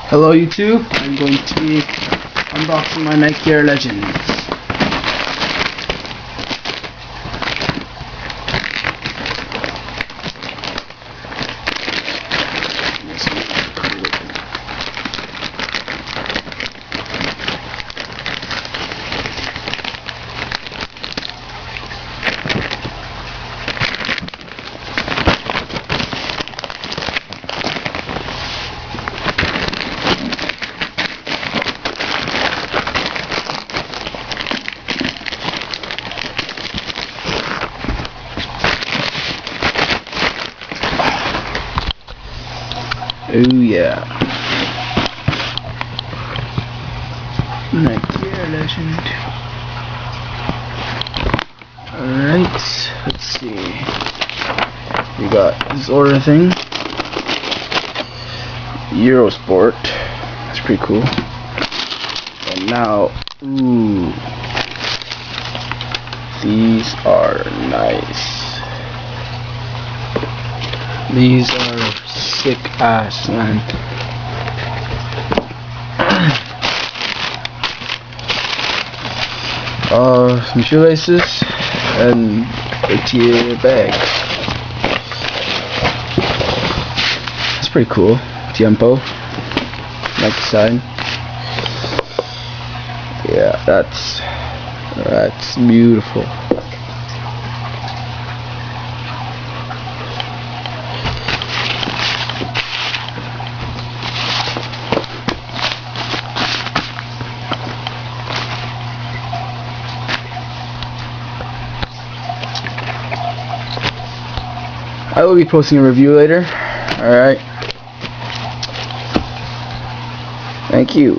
Hello YouTube, I'm going to be unboxing my Nike Air Legends. Oh yeah. Nike Air Legend. Alright, let's see. We got this order thing. Eurosport. That's pretty cool. And now, ooh. These are nice. These are sick ass, man. Some shoelaces and a tier bag. That's pretty cool. Tiempo, Nike sign. Yeah, that's beautiful. I will be posting a review later. Alright. Thank you.